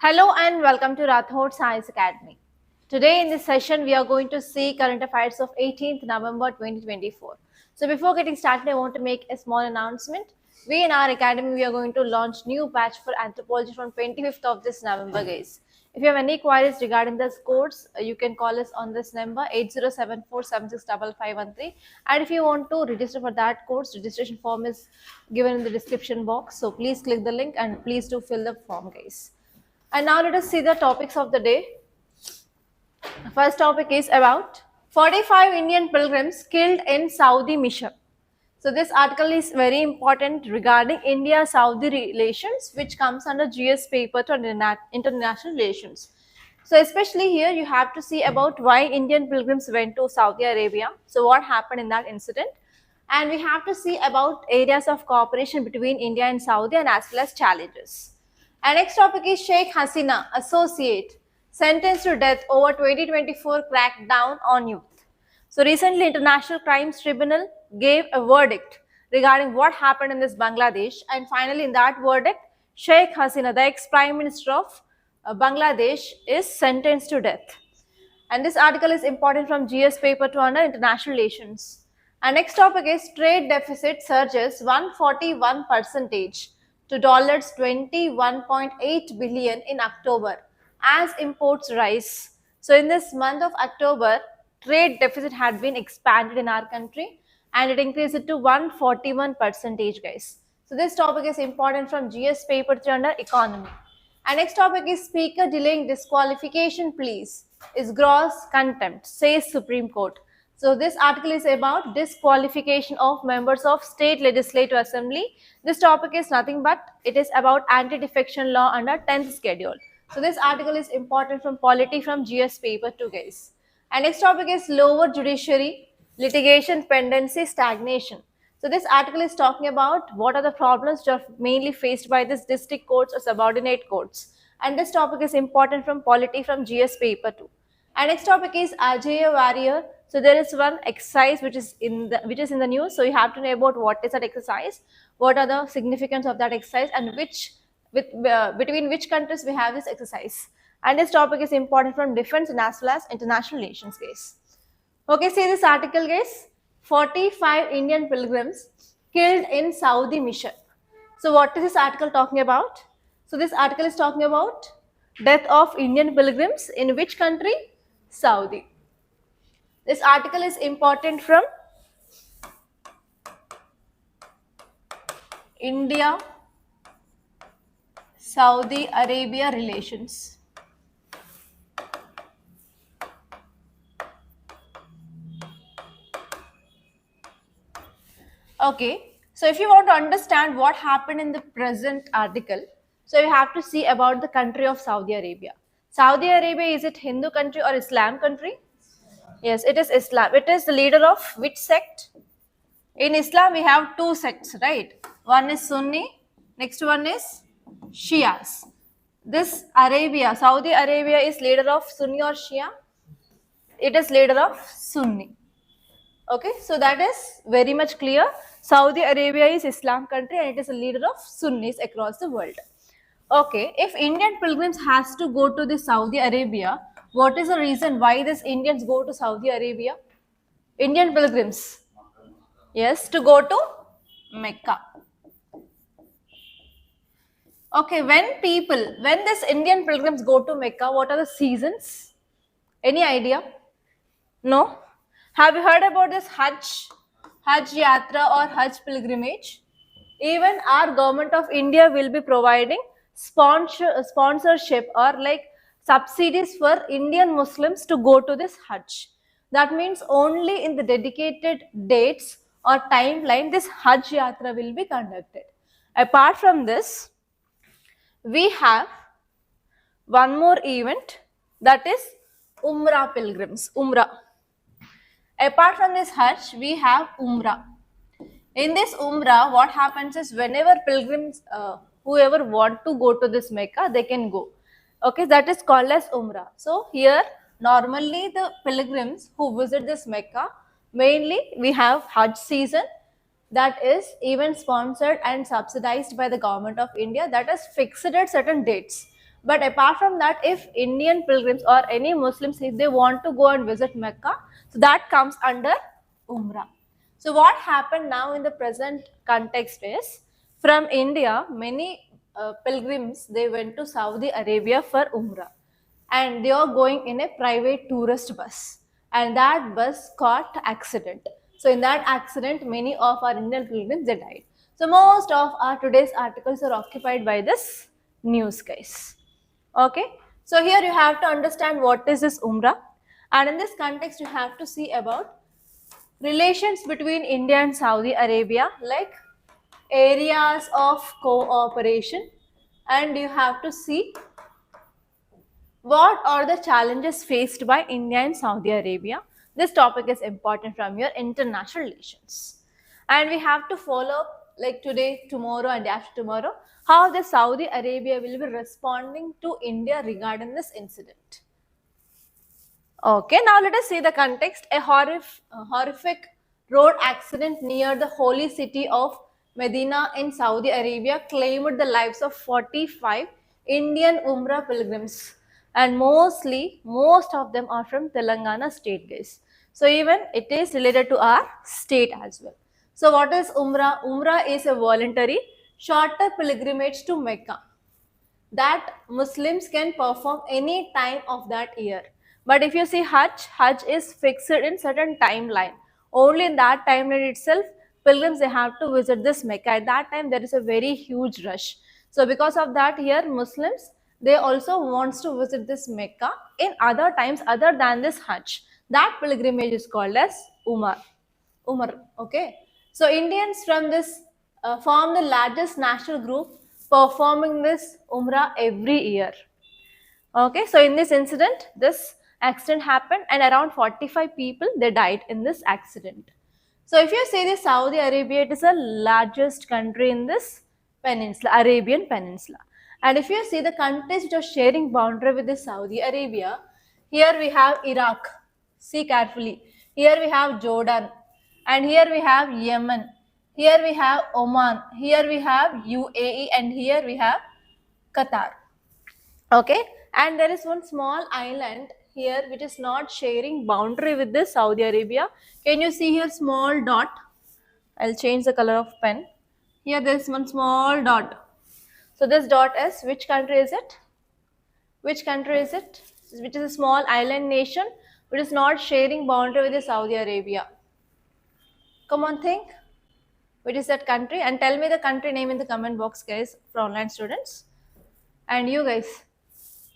Hello and welcome to Rathod Science Academy. Today in this session we are going to see current affairs of 18th November 2024. So before getting started, I want to make a small announcement. We in our academy we are going to launch new batch for anthropology from 25th of this November, guys. If you have any queries regarding this course, you can call us on this number 8074765513. And if you want to register for that course, registration form is given in the description box. So please click the link and please do fill the form, guys. And now let us see the topics of the day. First topic is about 45 Indian pilgrims killed in Saudi mission. So this article is very important regarding India-Saudi relations, which comes under GS paper to international relations. So especially here you have to see about why Indian pilgrims went to Saudi Arabia. So what happened in that incident? And we have to see about areas of cooperation between India and Saudi and as well as challenges. And next topic is Sheikh Hasina, associate, sentenced to death over 2024 crackdown on youth. So recently, International Crimes Tribunal gave a verdict regarding what happened in this Bangladesh, and finally, in that verdict, Sheikh Hasina, the ex-Prime Minister of Bangladesh, is sentenced to death. And this article is important from GS paper to under international relations. And next topic is trade deficit surges 141% to $21.8 billion in October as imports rise. So in this month of October, trade deficit had been expanded in our country and it increased to 141%, guys. So this topic is important from GS paper 3 under economy. And next topic is speaker delaying disqualification pleas is gross contempt, says Supreme Court. So this article is about disqualification of members of State Legislative Assembly. This topic is nothing but it is about anti-defection law under 10th schedule. So this article is important from polity from GS paper 2, guys. And next topic is lower judiciary litigation pendency stagnation. So this article is talking about what are the problems that are mainly faced by this district courts or subordinate courts. And this topic is important from polity from GS paper 2. And next topic is Ajay Warrior. So there is one exercise which is in the news. So you have to know about what is that exercise, what are the significance of that exercise, and between which countries we have this exercise. And this topic is important from defense and as well as international relations, guys. Okay, see this article, guys. 45 Indian pilgrims killed in Saudi mission. So what is this article talking about? So this article is talking about death of Indian pilgrims in which country? Saudi. This article is important from India-Saudi Arabia relations. Okay, so if you want to understand what happened in the present article, so you have to see about the country of Saudi Arabia. Saudi Arabia, is it Hindu country or Islam country? Yes, it is Islam. It is the leader of which sect? In Islam, we have two sects, right? One is Sunni, next one is Shias. This Arabia, Saudi Arabia is leader of Sunni or Shia? It is leader of Sunni. Okay, so that is very much clear. Saudi Arabia is Islam country and it is a leader of Sunnis across the world. Okay, if Indian pilgrims has to go to the Saudi Arabia, what is the reason why these Indians go to Saudi Arabia? Indian pilgrims. Yes, to go to Mecca. Okay, when these Indian pilgrims go to Mecca, what are the seasons? Any idea? No? Have you heard about this Hajj Yatra or Hajj pilgrimage? Even our government of India will be providing sponsorship or like subsidies for Indian Muslims to go to this Hajj. That means only in the dedicated dates or timeline this Hajj Yatra will be conducted. Apart from this, we have one more event, that is Umrah pilgrims, Umrah. Apart from this Hajj, we have Umrah. In this Umrah, what happens is whenever pilgrims, whoever want to go to this Mecca, they can go. Okay, that is called as Umrah. So here, normally the pilgrims who visit this Mecca, mainly we have Hajj season, that is even sponsored and subsidized by the government of India, that is fixed at certain dates. But apart from that, if Indian pilgrims or any Muslims, if they want to go and visit Mecca, so that comes under Umrah. So what happened now in the present context is, from India, many pilgrims, they went to Saudi Arabia for Umrah, and they are going in a private tourist bus, and that bus got accident. So in that accident, many of our Indian pilgrims, they died. So most of our today's articles are occupied by this news, guys. Okay, so here you have to understand what is this Umrah, and in this context you have to see about relations between India and Saudi Arabia, like areas of cooperation, and you have to see what are the challenges faced by India and Saudi Arabia. This topic is important from your international relations. And we have to follow, like today, tomorrow, and after tomorrow, how the Saudi Arabia will be responding to India regarding this incident. Okay, now let us see the context. A horrific road accident near the holy city of Medina in Saudi Arabia claimed the lives of 45 Indian Umrah pilgrims, and most of them are from Telangana state, guys. So even it is related to our state as well. So what is Umrah? Umrah is a voluntary shorter pilgrimage to Mecca that Muslims can perform any time of that year. But if you see Hajj is fixed in certain timeline. Only in that timeline itself, pilgrims, they have to visit this Mecca. At that time, there is a very huge rush. So because of that, here Muslims, they also wants to visit this Mecca in other times other than this Hajj. That pilgrimage is called as Umar. Okay. So Indians from this form the largest national group performing this Umrah every year. Okay, so in this incident, this accident happened and around 45 people, they died in this accident. So if you say the Saudi Arabia, it is the largest country in this peninsula, Arabian Peninsula. And if you see the countries which are sharing boundary with the Saudi Arabia, here we have Iraq. See carefully. Here we have Jordan, and here we have Yemen. Here we have Oman. Here we have UAE, and here we have Qatar. Okay, and there is one small island here which is not sharing boundary with this Saudi Arabia. Can you see here small dot? I'll change the color of pen. Here there is one small dot. So this dot is, which country is it? Which country is it? Which is a small island nation which is not sharing boundary with the Saudi Arabia. Come on, think. Which is that country? And tell me the country name in the comment box, guys, for online students. And you guys,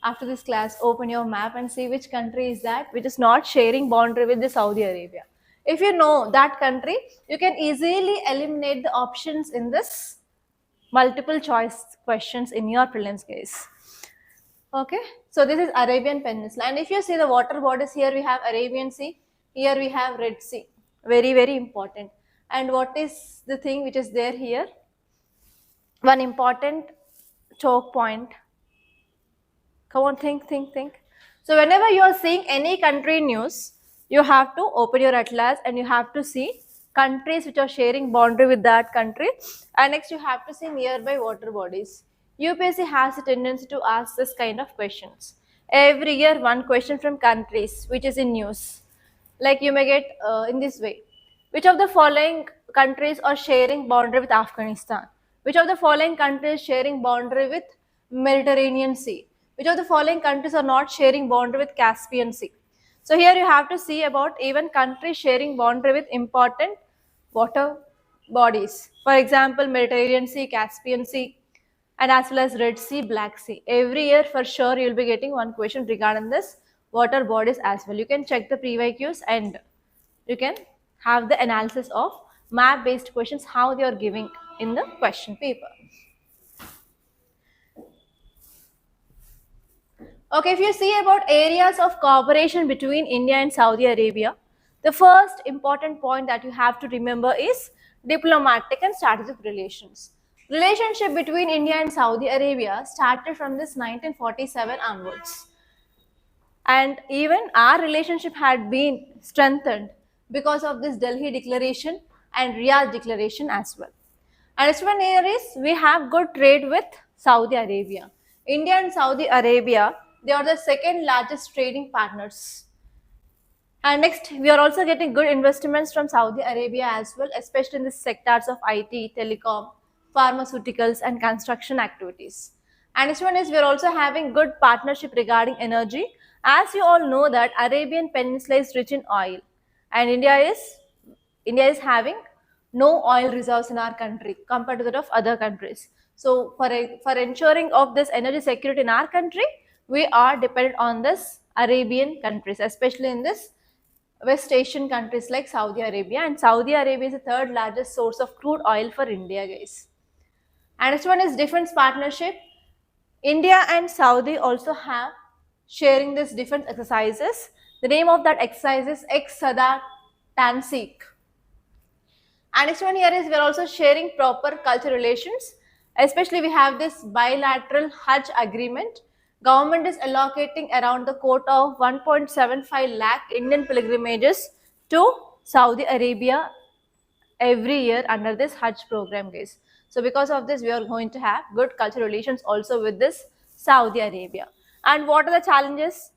after this class, open your map and see which country is that which is not sharing boundary with the Saudi Arabia. If you know that country, you can easily eliminate the options in this multiple choice questions in your prelims, guys. Okay, so this is Arabian Peninsula, and if you see the water bodies, here we have Arabian Sea, here we have Red Sea. Very, very important. And what is the thing which is there here? One important choke point. Come on, think. So whenever you are seeing any country news, you have to open your atlas and you have to see countries which are sharing boundary with that country, and next you have to see nearby water bodies. UPSC has a tendency to ask this kind of questions. Every year one question from countries which is in news. Like you may get in this way. Which of the following countries are sharing boundary with Afghanistan? Which of the following countries sharing boundary with Mediterranean Sea? Which of the following countries are not sharing boundary with Caspian Sea? So here you have to see about even countries sharing boundary with important water bodies. For example, Mediterranean Sea, Caspian Sea, and as well as Red Sea, Black Sea. Every year for sure you will be getting one question regarding this water bodies as well. You can check the pre-IQs and you can have the analysis of map based questions, how they are giving in the question paper. Okay, if you see about areas of cooperation between India and Saudi Arabia, the first important point that you have to remember is diplomatic and strategic relations. Relationship between India and Saudi Arabia started from this 1947 onwards. And even our relationship had been strengthened because of this Delhi Declaration and Riyadh Declaration as well. And next one here is we have good trade with Saudi Arabia. India and Saudi Arabia, they are the second largest trading partners. And next, we are also getting good investments from Saudi Arabia as well, especially in the sectors of IT, telecom, pharmaceuticals, and construction activities. And next one is we are also having good partnership regarding energy. As you all know that Arabian Peninsula is rich in oil, and India is having no oil reserves in our country compared to that of other countries. So for ensuring of this energy security in our country, we are dependent on this Arabian countries, especially in this West Asian countries like Saudi Arabia, and Saudi Arabia is the third largest source of crude oil for India, guys. And next one is defense partnership. India and Saudi also have sharing this defense exercises. The name of that exercise is Ex-Sada Tansik. And next one here is we are also sharing proper culture relations. Especially we have this bilateral Hajj agreement. Government is allocating around the quota of 1.75 lakh Indian pilgrimages to Saudi Arabia every year under this Hajj program, guys. So because of this, we are going to have good cultural relations also with this Saudi Arabia. And what are the challenges?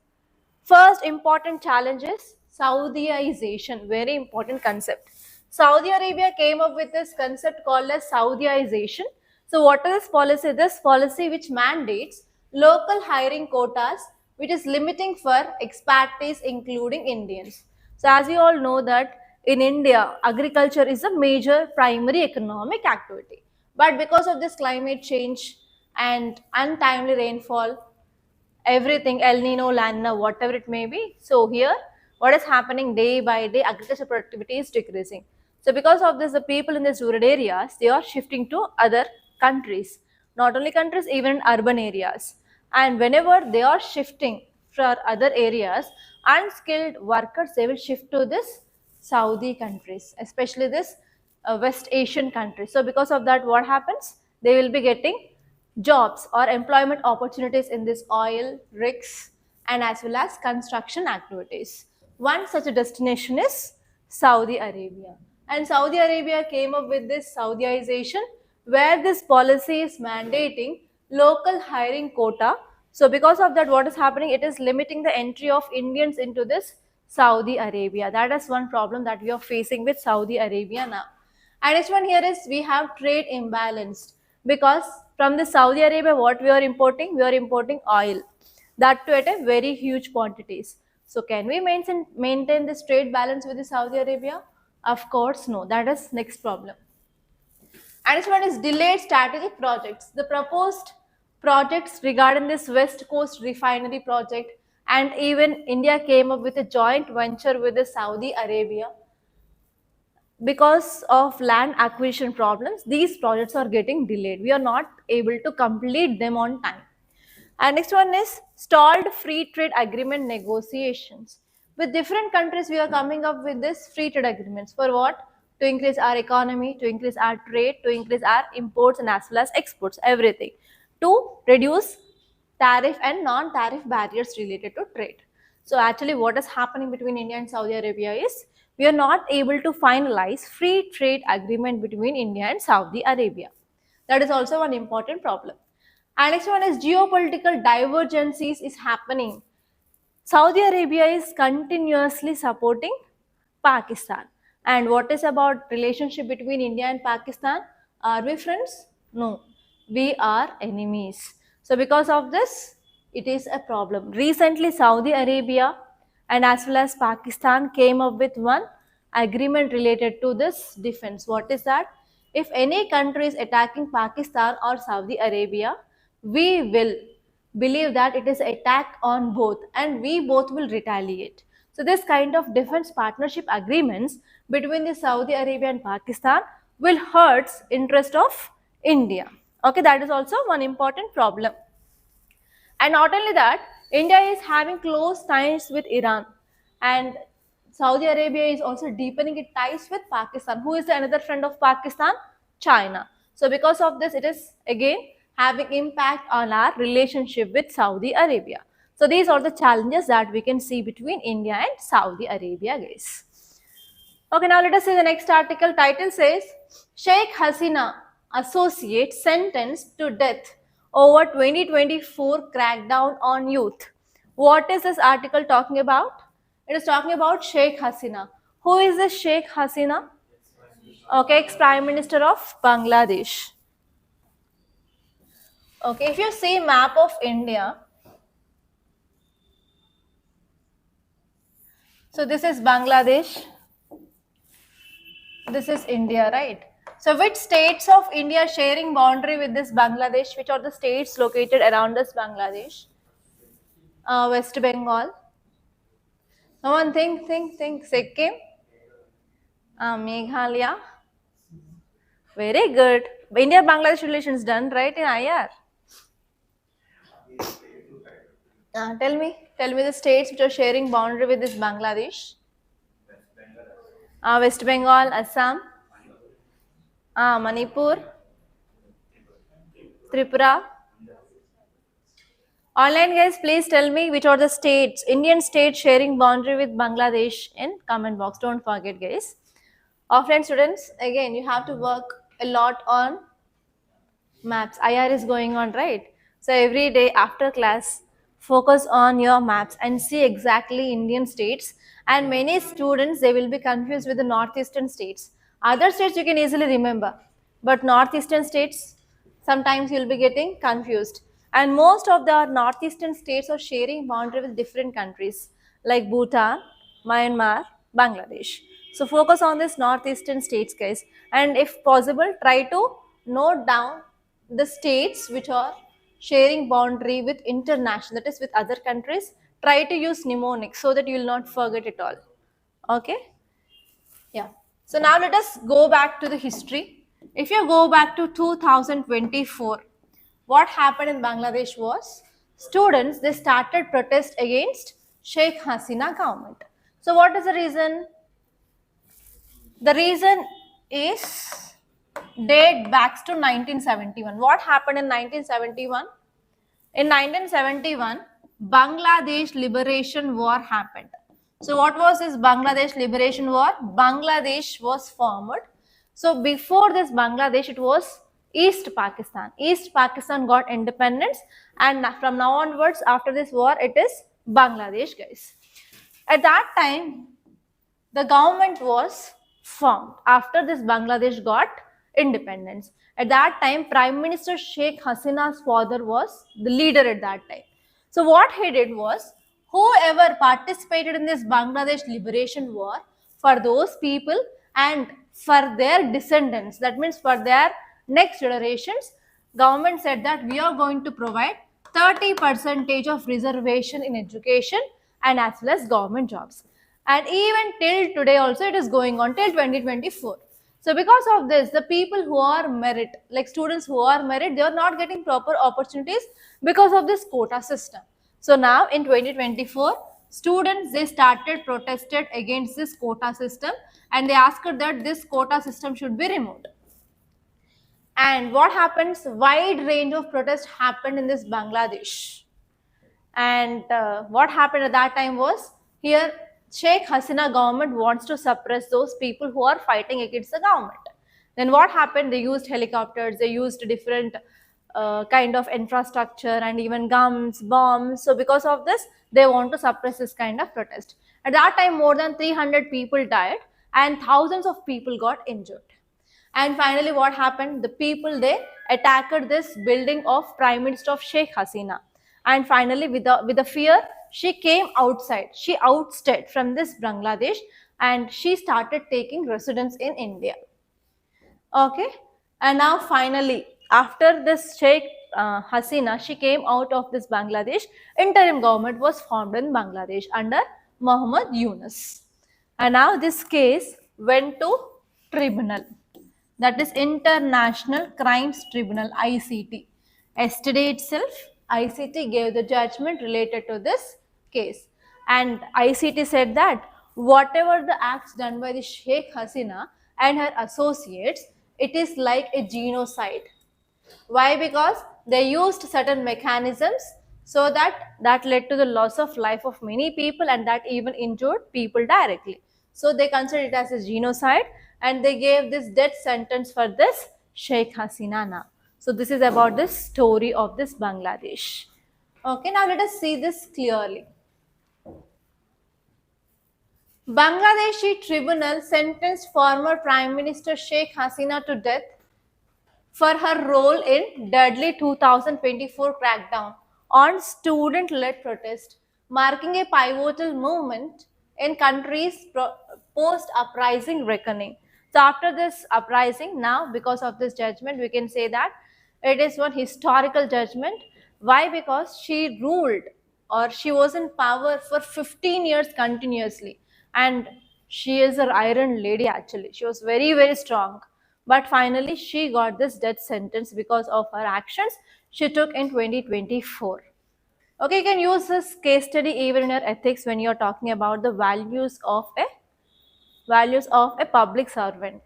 First important challenge is Saudiization, very important concept. Saudi Arabia came up with this concept called as Saudiization. So what is this policy? This policy which mandates local hiring quotas, which is limiting for expatriates including Indians. So as you all know that in India, agriculture is a major primary economic activity. But because of this climate change and untimely rainfall, everything, El Nino, La Nina, whatever it may be. So here, what is happening day by day, agricultural productivity is decreasing. So because of this, the people in these rural areas, they are shifting to other countries. Not only countries, even in urban areas. And whenever they are shifting for other areas, unskilled workers, they will shift to this Saudi countries, especially this West Asian countries. So because of that, what happens? They will be getting jobs or employment opportunities in this oil, rigs, and as well as construction activities. One such a destination is Saudi Arabia. And Saudi Arabia came up with this Saudiization where this policy is mandating local hiring quota. So because of that, what is happening? It is limiting the entry of Indians into this Saudi Arabia. That is one problem that we are facing with Saudi Arabia now. And next one here is we have trade imbalanced because from the Saudi Arabia, what we are importing? We are importing oil, that too at a very huge quantities. So can we maintain this trade balance with the Saudi Arabia? Of course, no. That is next problem. And next one is delayed strategic projects. The proposed projects regarding this West Coast refinery project, and even India came up with a joint venture with the Saudi Arabia. Because of land acquisition problems, these projects are getting delayed. We are not able to complete them on time. And next one is stalled free trade agreement negotiations. With different countries, we are coming up with this free trade agreements. For what? To increase our economy, to increase our trade, to increase our imports and as well as exports, everything. To reduce tariff and non-tariff barriers related to trade. So actually what is happening between India and Saudi Arabia is we are not able to finalize free trade agreement between India and Saudi Arabia. That is also one important problem. And next one is geopolitical divergences is happening. Saudi Arabia is continuously supporting Pakistan. And what is about relationship between India and Pakistan? Are we friends? No, we are enemies. So because of this, it is a problem. Recently, Saudi Arabia and as well as Pakistan came up with one agreement related to this defense. What is that? If any country is attacking Pakistan or Saudi Arabia, we will believe that it is an attack on both and we both will retaliate. So this kind of defense partnership agreements between the Saudi Arabia and Pakistan will hurt interest of India. Okay, that is also one important problem. And not only that, India is having close ties with Iran, and Saudi Arabia is also deepening its ties with Pakistan. Who is another friend of Pakistan? China. So because of this, it is again having impact on our relationship with Saudi Arabia. So these are the challenges that we can see between India and Saudi Arabia, guys. Okay, now let us see the next article. Title says, Sheikh Hasina associate sentenced to death over 2024 crackdown on youth. What is this article talking about? It is talking about Sheikh Hasina. Who is this Sheikh Hasina? Okay, ex-Prime Minister of Bangladesh. Okay, if you see map of India, so this is Bangladesh, this is India, right? So which states of India sharing boundary with this Bangladesh? Which are the states located around this Bangladesh? West Bengal. Come on, think. Sikkim, Meghalaya. Very good. India-Bangladesh relations done, right, in IR? Tell me the states which are sharing boundary with this Bangladesh. West Bengal, Assam, Manipur, Tripura. Online guys, please tell me which are the states, Indian states sharing boundary with Bangladesh in comment box. Don't forget guys. Offline students, again, you have to work a lot on maps. IR is going on, right? So every day after class, focus on your maps and see exactly Indian states. And many students, they will be confused with the northeastern states. Other states you can easily remember, but northeastern states, sometimes you'll be getting confused. And most of the northeastern states are sharing boundary with different countries like Bhutan, Myanmar, Bangladesh. So focus on this northeastern states, guys. And if possible, try to note down the states which are sharing boundary with international, that is with other countries. Try to use mnemonics so that you will not forget it all. Okay? Yeah. So now let us go back to the history. If you go back to 2024, what happened in Bangladesh was students, they started protest against Sheikh Hasina government. So what is the reason? The reason is date backs to 1971. What happened in 1971? In 1971, Bangladesh Liberation War happened. So what was this Bangladesh Liberation War? Bangladesh was formed. So before this Bangladesh, it was East Pakistan. East Pakistan got independence, and from now onwards, after this war, it is Bangladesh, guys. At that time, the government was formed after this Bangladesh got independence. At that time, Prime Minister Sheikh Hasina's father was the leader at that time. So what he did was, whoever participated in this Bangladesh Liberation War, for those people and for their descendants, that means for their next generations, government said that we are going to provide 30% of reservation in education and as well as government jobs. And even till today also it is going on till 2024. So because of this, the people who are merit, like students who are merit, they are not getting proper opportunities because of this quota system. So now in 2024, students, they started protested against this quota system, and they asked that this quota system should be removed. And what happens? Wide range of protests happened in this Bangladesh. And what happened at that time was, here Sheikh Hasina government wants to suppress those people who are fighting against the government. Then what happened? They used helicopters, they used different kind of infrastructure and even guns, bombs. So because of this, they want to suppress this kind of protest. At that time, more than 300 people died and thousands of people got injured. And finally, what happened? The people, they attacked this building of Prime Minister of Sheikh Hasina. And finally, with the fear, she came outside. She ousted from this Bangladesh and she started taking residence in India. Okay. And now finally, after this Sheikh Hasina, she came out of this Bangladesh. Interim government was formed in Bangladesh under Muhammad Yunus. And now this case went to tribunal. That is International Crimes Tribunal, ICT. Yesterday itself, ICT gave the judgment related to this case. And ICT said that whatever the acts done by the Sheikh Hasina and her associates, it is like a genocide. Why? Because they used certain mechanisms so that led to the loss of life of many people, and that even injured people directly. So they considered it as a genocide, and they gave this death sentence for this Sheikh Hasina now. So this is about the story of this Bangladesh. Okay, now let us see this clearly. Bangladeshi tribunal sentenced former Prime Minister Sheikh Hasina to death for her role in deadly 2024 crackdown on student-led protest, marking a pivotal moment in country's post-uprising reckoning. So after this uprising, now because of this judgment, we can say that it is one historical judgment. Why? Because she ruled or she was in power for 15 years continuously, and she is an iron lady actually. She was very, very strong, but finally, she got this death sentence because of her actions she took in 2024. Okay, you can use this case study even in your ethics when you're talking about the values of a public servant.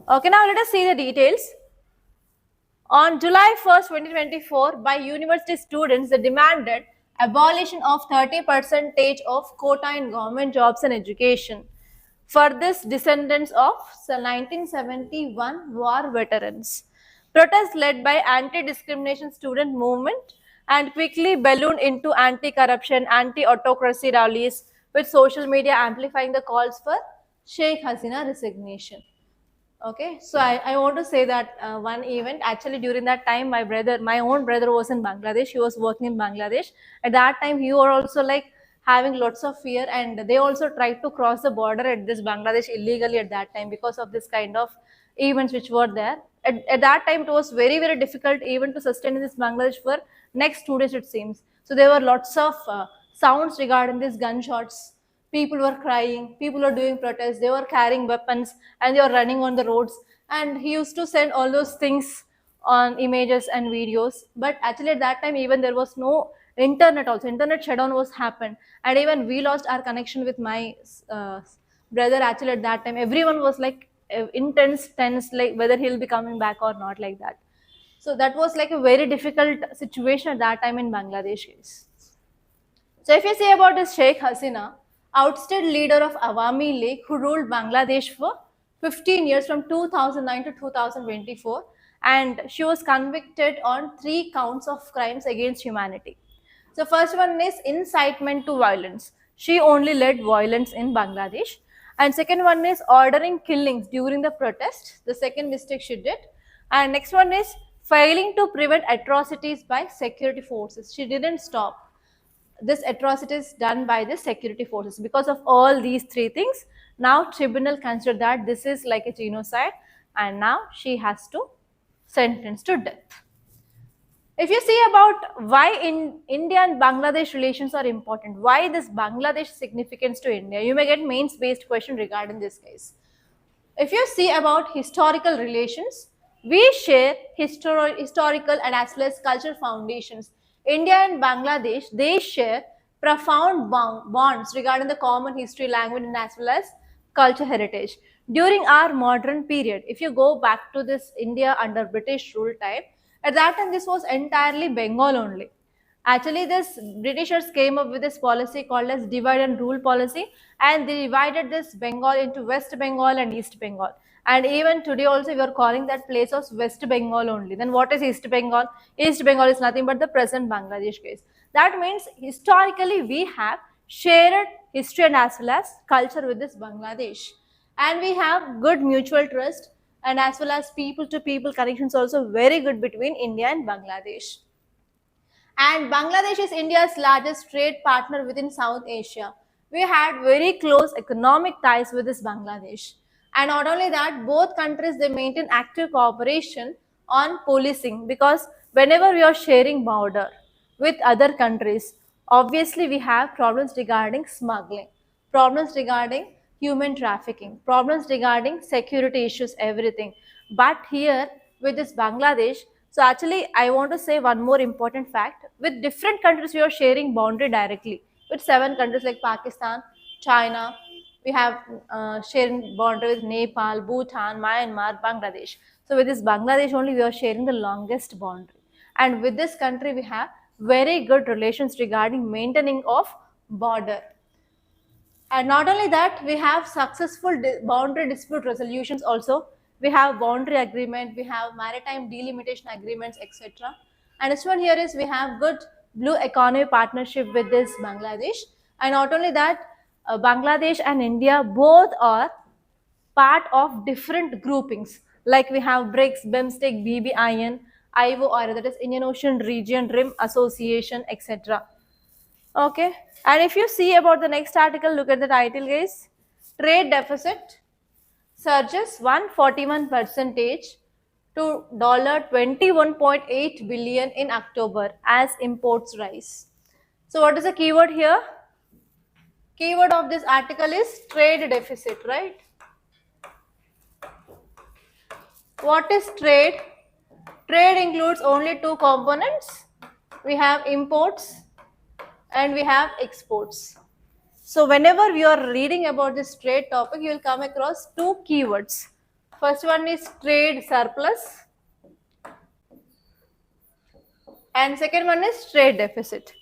Okay, now let us see the details. On July 1st, 2024, by university students, they demanded abolition of 30% of quota in government jobs and education. For this, descendants of 1971 war veterans. Protests led by anti-discrimination student movement and quickly ballooned into anti-corruption, anti-autocracy rallies, with social media amplifying the calls for Sheikh Hasina resignation. Okay, so I want to say that one event actually during that time, my own brother was in Bangladesh. He was working in Bangladesh. At that time, he was also like having lots of fear, and they also tried to cross the border at this Bangladesh illegally at that time because of this kind of events which were there. At that time, it was very, very difficult even to sustain in this Bangladesh for next 2 days, it seems. So there were lots of sounds regarding these gunshots. People were crying, people were doing protests, they were carrying weapons, and they were running on the roads. And he used to send all those things on images and videos. But actually, at that time, even there was no internet. Also, internet shutdown was happened, and even we lost our connection with my brother. Actually, at that time, everyone was like intense, tense, like whether he'll be coming back or not, like that. So that was like a very difficult situation at that time in Bangladesh case. So if you say about this Sheikh Hasina, ousted leader of Awami League who ruled Bangladesh for 15 years from 2009 to 2024, and she was convicted on 3 counts of crimes against humanity. So first one is incitement to violence. She only led violence in Bangladesh. And second one is ordering killings during the protest. The second mistake she did. And next one is failing to prevent atrocities by security forces. She didn't stop this atrocities done by the security forces. Because of all these 3 things, now tribunal consider that this is like a genocide, and now she has to sentence to death. If you see about why in India and Bangladesh relations are important, why this Bangladesh significance to India, you may get mains based question regarding this case. If you see about historical relations, we share historical and as well as cultural foundations. India and Bangladesh, they share profound bonds regarding the common history, language, and as well as culture heritage. During our modern period, if you go back to this India under British rule time, at that time this was entirely Bengal only. Actually, this Britishers came up with this policy called as divide and rule policy, and they divided this Bengal into West Bengal and East Bengal. And even today also we are calling that place as West Bengal only. Then what is East Bengal? East Bengal is nothing but the present Bangladesh case. That means historically we have shared history and as well as culture with this Bangladesh. And we have good mutual trust and as well as people to people connections also very good between India and Bangladesh. And Bangladesh is India's largest trade partner within South Asia. We had very close economic ties with this Bangladesh. And not only that, both countries they maintain active cooperation on policing, because whenever we are sharing border with other countries, obviously we have problems regarding smuggling, problems regarding human trafficking, problems regarding security issues, everything. But here with this Bangladesh, so actually I want to say one more important fact. With different countries we are sharing boundary directly. With 7 countries like Pakistan, China, we have sharing boundary with Nepal, Bhutan, Myanmar, Bangladesh. So with this Bangladesh only we are sharing the longest boundary. And with this country we have very good relations regarding maintaining of border. And not only that, we have successful boundary dispute resolutions also We have boundary agreement, we have maritime delimitation agreements, etc. And this one here is we have good blue economy partnership with this Bangladesh. And not only that, Bangladesh and India both are part of different groupings. Like we have BRICS, BIMSTEC, BBIN, IOR, that is Indian Ocean Region Rim Association, etc. Okay, and if you see about the next article, look at the title, guys. Trade deficit surges 141 percentage to $21.8 billion in October as imports rise. So what is the keyword here? Keyword of this article is trade deficit, right? What is trade? Trade includes only two components. We have imports and we have exports. So whenever we are reading about this trade topic, you will come across two keywords. First one is trade surplus and second one is trade deficit.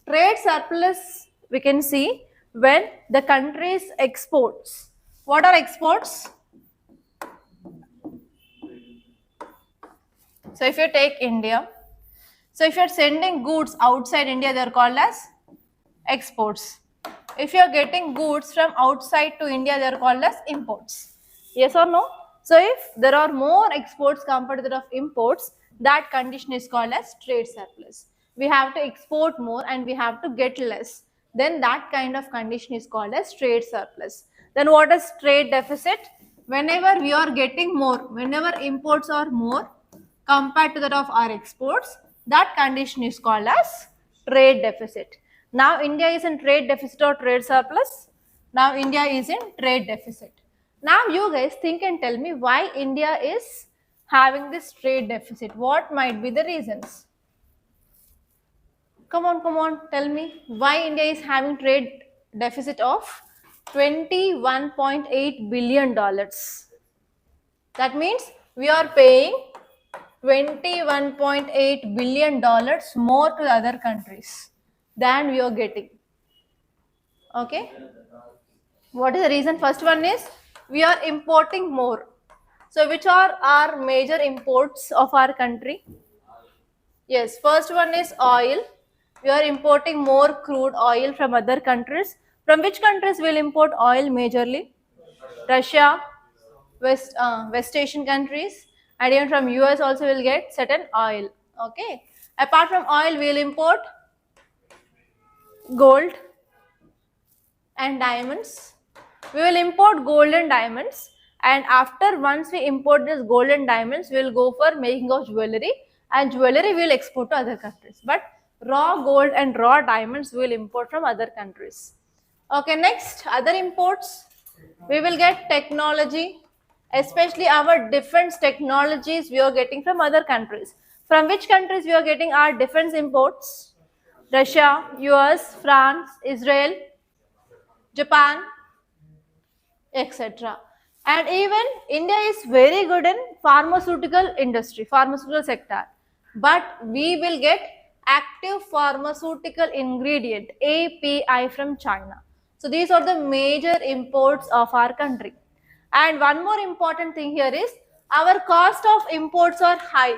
Trade surplus we can see when the country's exports. What are exports? So if you take India, so if you are sending goods outside India, they are called as exports. If you are getting goods from outside to India, they are called as imports. Yes or no? So if there are more exports compared to that of imports, that condition is called as trade surplus. We have to export more and we have to get less. Then that kind of condition is called as trade surplus. Then what is trade deficit? Whenever we are getting more, whenever imports are more compared to that of our exports, that condition is called as trade deficit. Now India is in trade deficit or trade surplus. Now India is in trade deficit. Now you guys think and tell me why India is having this trade deficit. What might be the reasons? Come on, tell me why India is having trade deficit of $21.8 billion. That means we are paying $21.8 billion more to the other countries than we are getting. Okay. What is the reason? First one is we are importing more. So which are our major imports of our country? Yes, first one is oil. We are importing more crude oil from other countries. From which countries will import oil majorly? Russia, West Asian countries, and even from US also will get certain oil. Okay. Apart from oil, we will import gold and diamonds. We will import gold and diamonds, and after once we import this gold and diamonds, we will go for making of jewelry, and jewelry we will export to other countries. But raw gold and raw diamonds we will import from other countries. Okay, next other imports, we will get technology, especially our defense technologies we are getting from other countries. From which countries we are getting our defense imports? Russia, US, France, Israel, Japan, etc. And even India is very good in pharmaceutical industry, pharmaceutical sector. But we will get active pharmaceutical ingredient, API, from China. So these are the major imports of our country. And one more important thing here is our cost of imports are high.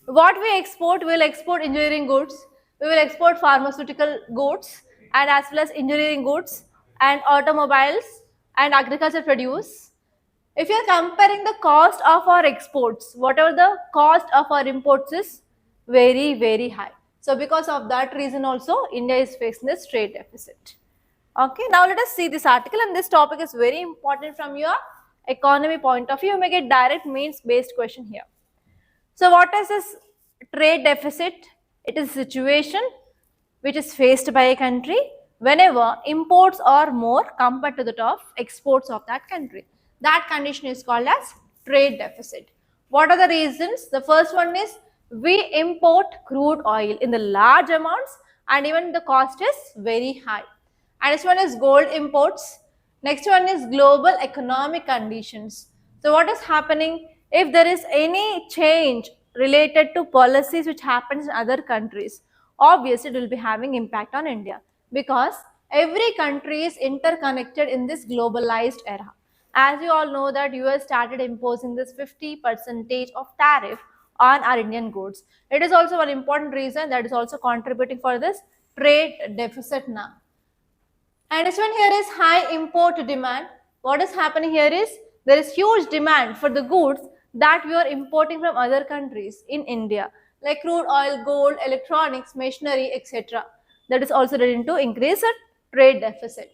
What we export, we will export engineering goods, we will export pharmaceutical goods, and as well as engineering goods and automobiles and agriculture produce. If you are comparing the cost of our exports, whatever the cost of our imports is very, very high. So because of that reason also, India is facing this trade deficit. Okay, now let us see this article, and this topic is very important from your economy point of view. You may get direct means based question here. So what is this trade deficit? It is a situation which is faced by a country whenever imports are more compared to the top exports of that country. That condition is called as trade deficit. What are the reasons? The first one is we import crude oil in the large amounts and even the cost is very high. And this one is gold imports. Next one is global economic conditions. So what is happening? If there is any change related to policies which happens in other countries, obviously it will be having impact on India, because every country is interconnected in this globalized era. As you all know that US started imposing this 50% of tariff on our Indian goods. It is also one important reason that is also contributing for this trade deficit now. And this one here is high import demand. What is happening here is there is huge demand for the goods that we are importing from other countries in India, like crude oil, gold, electronics, machinery, etc. That is also leading to increase in trade deficit.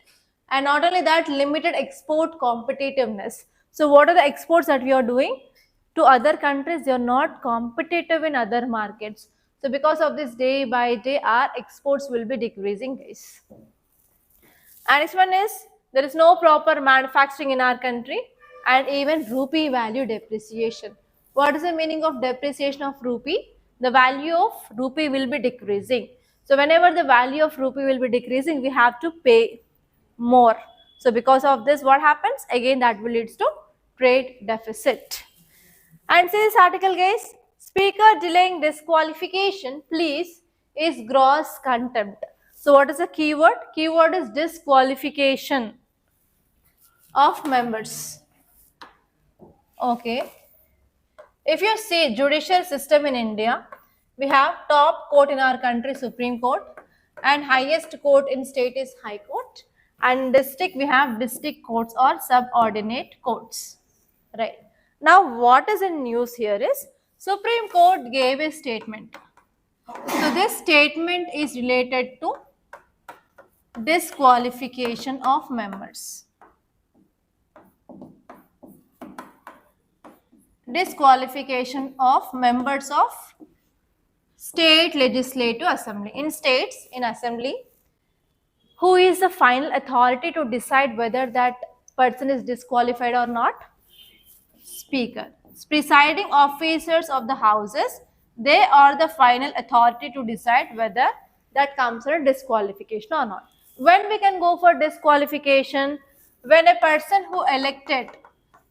And not only that, limited export competitiveness. So what are the exports that we are doing to other countries? They are not competitive in other markets. So because of this, day by day, our exports will be decreasing, guys. And next one is there is no proper manufacturing in our country and even rupee value depreciation. What is the meaning of depreciation of rupee? The value of rupee will be decreasing. So whenever the value of rupee will be decreasing, we have to pay more. So because of this, what happens? Again, that will lead to trade deficit. And see this article, guys. Speaker delaying disqualification, please, is gross contempt. So what is the keyword? Keyword is disqualification of members. Okay. If you see judicial system in India, we have top court in our country, Supreme Court, and highest court in state is High Court, and district we have district courts or subordinate courts. Right. Now what is in news here is Supreme Court gave a statement. So this statement is related to disqualification of members. Disqualification of members of state legislative assembly. In states, in assembly, who is the final authority to decide whether that person is disqualified or not? Speaker. Presiding officers of the houses, they are the final authority to decide whether that comes under disqualification or not. When we can go for disqualification? When a person who elected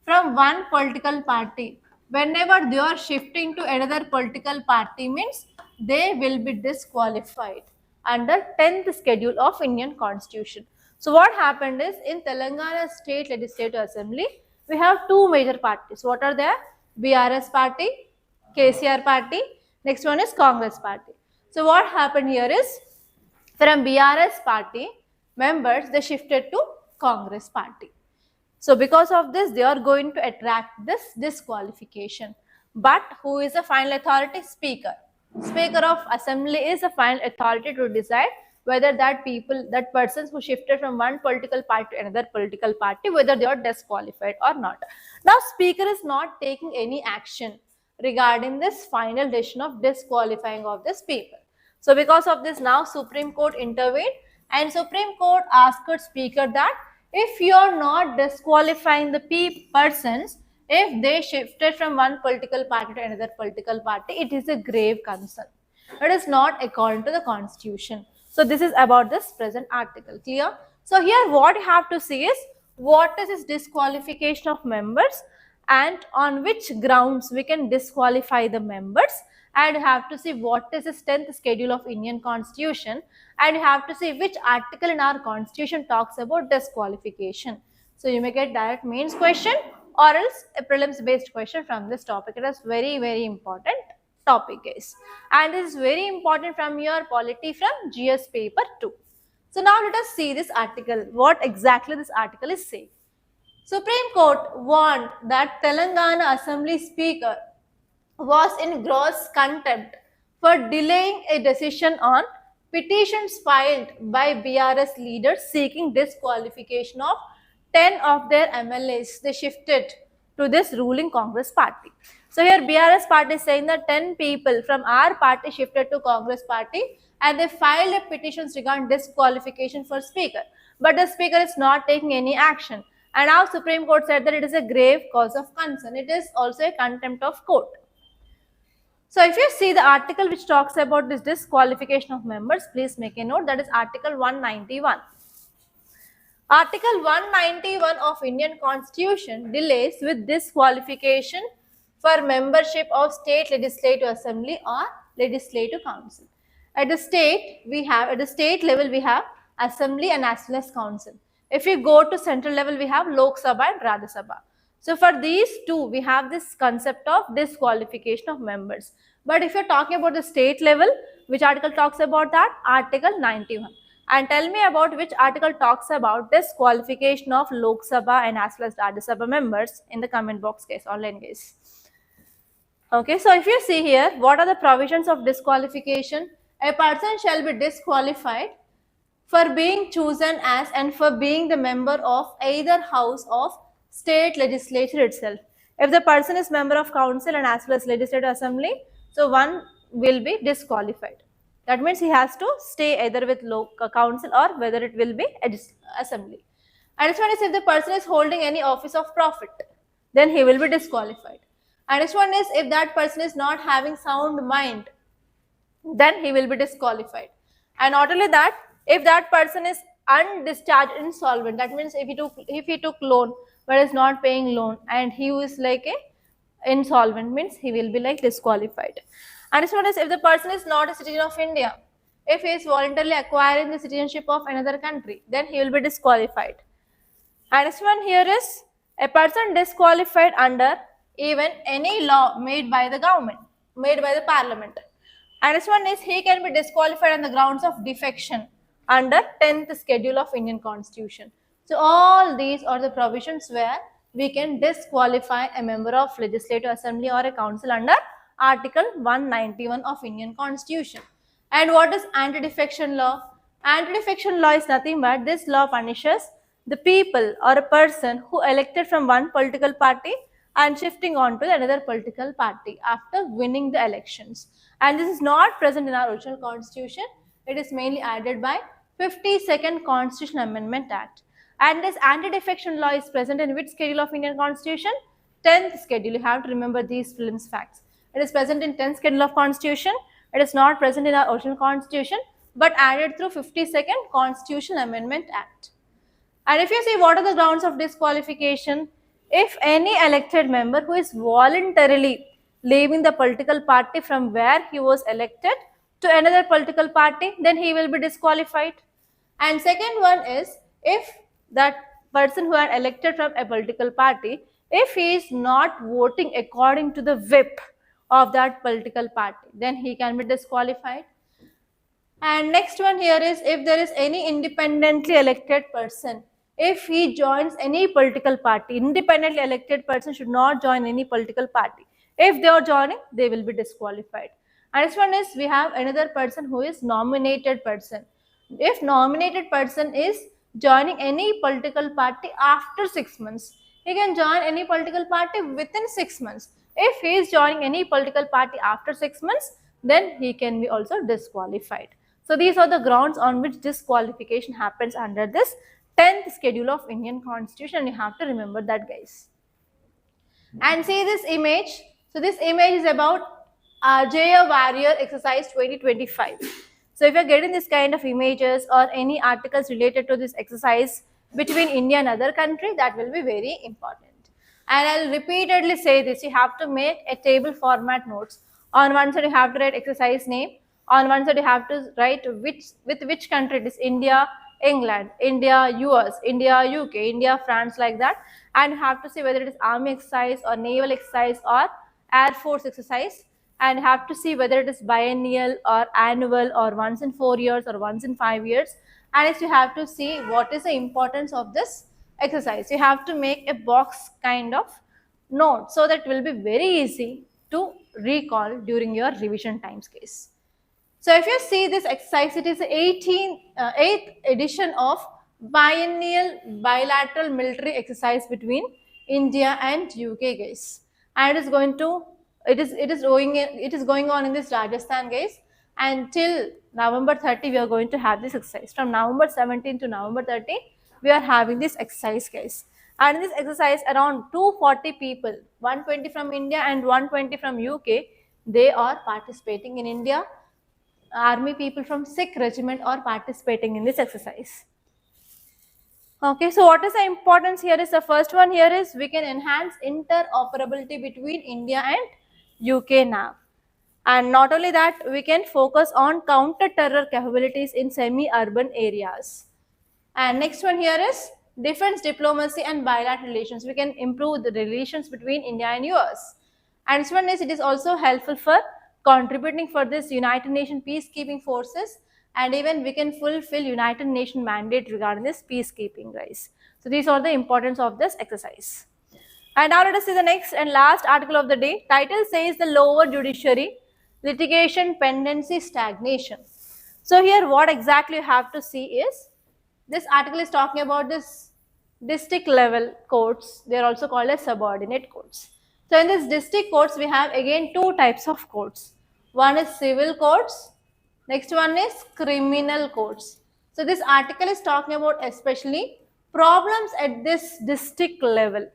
from one political party, whenever they are shifting to another political party, means they will be disqualified under 10th schedule of Indian Constitution. So what happened is in Telangana State Legislative Assembly, we have two major parties. What are there? BRS party, KCR party, next one is Congress party. So what happened here is from BRS party members, they shifted to Congress party. So because of this, they are going to attract this disqualification. But who is the final authority? Speaker. Speaker of assembly is the final authority to decide whether that persons who shifted from one political party to another political party, whether they are disqualified or not. Now speaker is not taking any action regarding this final decision of disqualifying of this people. So because of this, now Supreme Court intervened and Supreme Court asked speaker that if you are not disqualifying the persons, if they shifted from one political party to another political party, it is a grave concern. It is not according to the constitution. So this is about this present article. Clear? So here what you have to see is what is this disqualification of members and on which grounds we can disqualify the members, and you have to see what is the 10th schedule of Indian Constitution, and you have to see which article in our Constitution talks about disqualification. So you may get direct mains question or else a prelims based question from this topic. It is very, very important topic, guys, and this is very important from your polity from GS paper 2. So now let us see this article, what exactly this article is saying. Supreme Court warned that Telangana Assembly Speaker was in gross contempt for delaying a decision on petitions filed by BRS leaders seeking disqualification of 10 of their MLAs. They shifted to this ruling Congress party. So here BRS party is saying that 10 people from our party shifted to Congress party and they filed a petitions regarding disqualification for speaker. But the speaker is not taking any action. And now Supreme Court said that it is a grave cause of concern. It is also a contempt of court. So if you see the article which talks about this disqualification of members, please make a note, that is Article 191. Article 191 of Indian Constitution delays with disqualification for membership of state legislative assembly or legislative council. At the state level we have assembly and as well as council. If we go to central level, we have Lok Sabha and Rajya Sabha. So for these two, we have this concept of disqualification of members. But if you're talking about the state level, which article talks about that? Article 91. And tell me about which article talks about disqualification of Lok Sabha and as well as Rajya Sabha members in the comment box, guys, online guys. Okay, so if you see here, what are the provisions of disqualification? A person shall be disqualified for being chosen as and for being the member of either house of state legislature itself. If the person is member of council and as well as legislative assembly, so one will be disqualified. That means he has to stay either with local council or whether it will be assembly. And next one is if the person is holding any office of profit, then he will be disqualified. And next one is if that person is not having sound mind, then he will be disqualified. And not only that, if that person is undischarged insolvent, that means if he took loan but is not paying loan and he is like a insolvent, means he will be like disqualified. And this one is if the person is not a citizen of India, if he is voluntarily acquiring the citizenship of another country, then he will be disqualified. And this one here is a person disqualified under even any law made by the government, made by the parliament. And this one is he can be disqualified on the grounds of defection under 10th schedule of Indian Constitution. So all these are the provisions where we can disqualify a member of legislative assembly or a council under article 191 of Indian Constitution. And what is anti-defection law? Anti-defection law is nothing but this law punishes the people or a person who elected from one political party and shifting on to another political party after winning the elections. And this is not present in our original constitution. It is mainly added by 52nd Constitution Amendment Act. And this anti-defection law is present in which schedule of Indian Constitution? 10th schedule. You have to remember these films facts. It is present in 10th schedule of Constitution. It is not present in our original constitution but added through 52nd Constitution Amendment Act. And if you see what are the grounds of disqualification, if any elected member who is voluntarily leaving the political party from where he was elected to another political party, then he will be disqualified. And second one is if that person who are elected from a political party, if he is not voting according to the whip of that political party, then he can be disqualified. And next one here is if there is any independently elected person, if he joins any political party, independently elected person should not join any political party. If they are joining, they will be disqualified. And next one is we have another person who is nominated person. If nominated person is joining any political party after 6 months, he can join any political party within 6 months. If he is joining any political party after 6 months, then he can be also disqualified. So these are the grounds on which disqualification happens under this 10th schedule of Indian Constitution, and you have to remember that, guys. And see this image. So this image is about Jaya Warrior Exercise 2025. So if you are getting this kind of images or any articles related to this exercise between India and other country, that will be very important. And I'll repeatedly say this, you have to make a table format notes. On one side you have to write exercise name. On one side you have to write with which country it is, India, England, India, US, India, UK, India, France, like that. And you have to see whether it is army exercise or naval exercise or air force exercise. And you have to see whether it is biennial or annual or once in 4 years or once in 5 years. And you have to see what is the importance of this exercise. You have to make a box kind of note so that it will be very easy to recall during your revision times case. So if you see this exercise, it is the 8th edition of biennial bilateral military exercise between India and UK, guys. And it is going on in this Rajasthan, guys. And till November 30, we are going to have this exercise. From November 17 to November 30, we are having this exercise, guys. And in this exercise, around 240 people, 120 from India and 120 from UK, they are participating in India. Army people from Sikh regiment are participating in this exercise. Okay, so what is the importance here is the first one here is we can enhance interoperability between India and UK now. And not only that, we can focus on counter-terror capabilities in semi-urban areas. And next one here is defense diplomacy and bilateral relations. We can improve the relations between India and US. And this one is, it is also helpful for contributing for this United Nations peacekeeping forces, and even we can fulfill United Nations mandate regarding this peacekeeping, guys. So these are the importance of this exercise. And now let us see the next and last article of the day. Title says the lower judiciary, litigation pendency stagnation. So here what exactly you have to see is, this article is talking about this district level courts. They are also called as subordinate courts. So in this district courts, we have again two types of courts. One is civil courts, next one is criminal courts. So this article is talking about especially problems at this district level.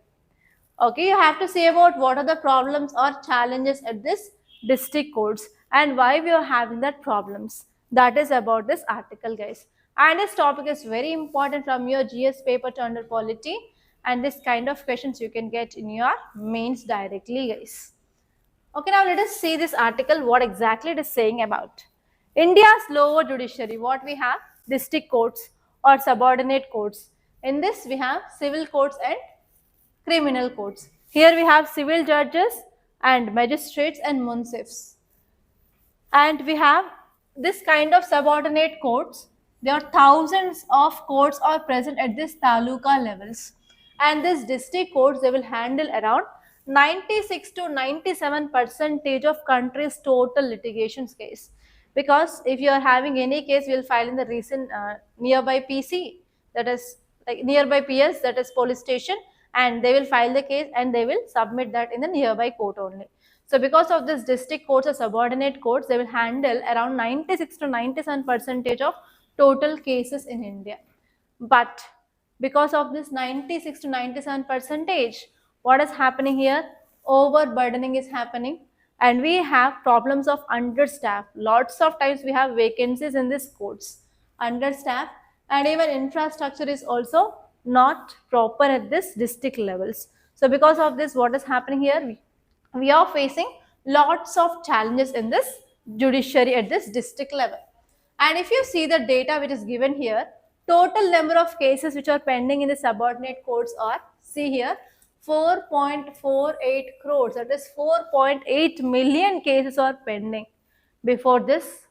Okay, you have to say about what are the problems or challenges at this district courts and why we are having that problems. That is about this article, guys. And this topic is very important from your GS paper to under polity, and this kind of questions you can get in your mains directly, guys. Okay, now let us see this article, what exactly it is saying about. India's lower judiciary, what we have? District courts or subordinate courts. In this we have civil courts and criminal courts. Here we have civil judges and magistrates and munsifs. And we have this kind of subordinate courts. There are thousands of courts are present at this taluka levels. And this district courts, they will handle around 96 to 97 percentage of country's total litigations case. Because if you are having any case, we will file in the recent nearby PC, that is like nearby PS, that is police station, and they will file the case and they will submit that in the nearby court only. So because of this district courts or subordinate courts, they will handle around 96 to 97 percentage of total cases in India. But because of this 96 to 97 percentage, what is happening here? Overburdening is happening, and we have problems of understaff. Lots of times we have vacancies in these courts, understaff, and even infrastructure is also not proper at this district levels. So because of this, what is happening here? We are facing lots of challenges in this judiciary at this district level. And if you see the data which is given here, total number of cases which are pending in the subordinate courts are, see here, 4.48 crores, that is 4.8 million cases are pending before this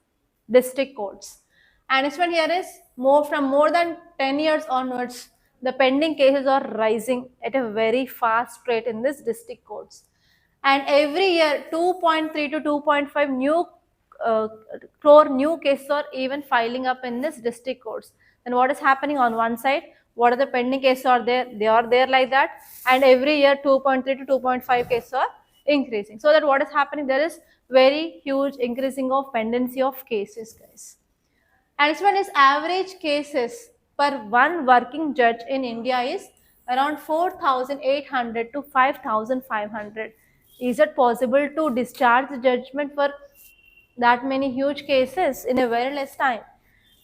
district courts. And this one here is more than 10 years onwards, the pending cases are rising at a very fast rate in this district courts. And every year 2.3 to 2.5 crore new cases are even filing up in this district courts. Then what is happening on one side? What are the pending cases are there? They are there like that, and every year 2.3 to 2.5 cases are increasing. So that what is happening? There is very huge increasing of pendency of cases, guys. And this one is average cases per one working judge in India is around 4,800 to 5,500. Is it possible to discharge the judgment for that many huge cases in a very less time?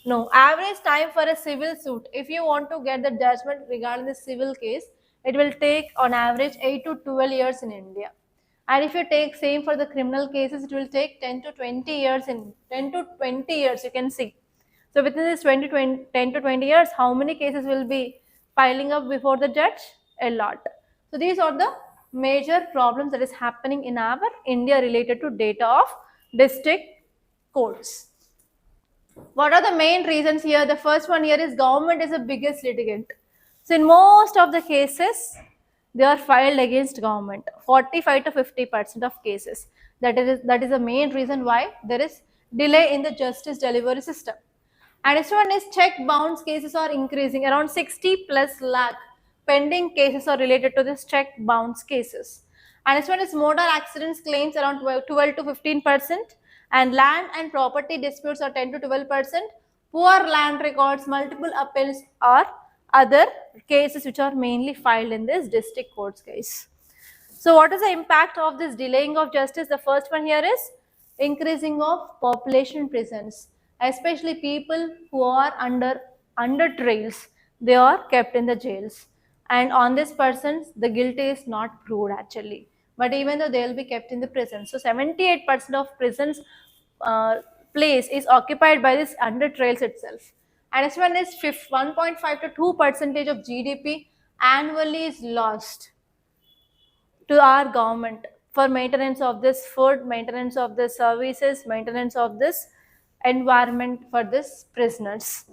No. Average time for a civil suit, if you want to get the judgment regarding the civil case, it will take on average 8 to 12 years in India. And if you take same for the criminal cases, it will take 10 to 20 years you can see. So within this 10 to 20 years, how many cases will be piling up before the judge? A lot. So these are the major problems that is happening in our India related to data of district courts. What are the main reasons here? The first one here is government is the biggest litigant. So in most of the cases, they are filed against government, 45 to 50% of cases. That is the main reason why there is delay in the justice delivery system. And this one is check bounce cases are increasing, around 60 plus lakh pending cases are related to this check bounce cases. And this one is motor accidents claims around 12 to 15%, and land and property disputes are 10 to 12%. Poor land records, multiple appeals are other cases which are mainly filed in this district courts, guys. So what is the impact of this delaying of justice? The first one here is increasing of population in prisons, especially people who are under trials. They are kept in the jails, and on this persons the guilt is not proved actually, but even though they will be kept in the prison. So 78% of prisons place is occupied by this under trials itself. And this one is 1.5 to 2% of GDP annually is lost to our government for maintenance of this food, maintenance of this services, maintenance of this environment for this prisoners.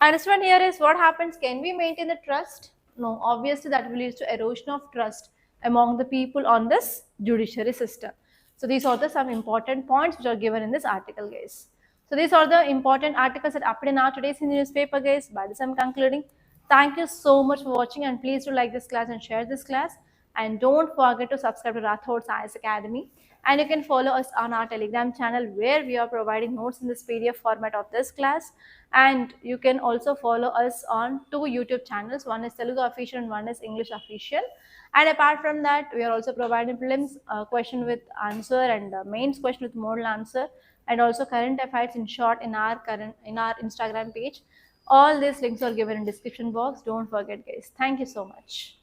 And this one here is what happens, can we maintain the trust? No, obviously that will lead to erosion of trust among the people on this judiciary system. So these are the some important points which are given in this article, guys. So these are the important articles that appeared in our today's Hindi newspaper, guys. By this I'm concluding. Thank you so much for watching, and please do like this class and share this class. And don't forget to subscribe to Rathod Science Academy. And you can follow us on our Telegram channel where we are providing notes in this PDF format of this class. And you can also follow us on two YouTube channels. One is Telugu Official and one is English Official. And apart from that, we are also providing prelims question with answer and mains question with modal answer, and also current affairs in short in our Instagram page. All these links are given in description box. Don't forget, guys. Thank you so much.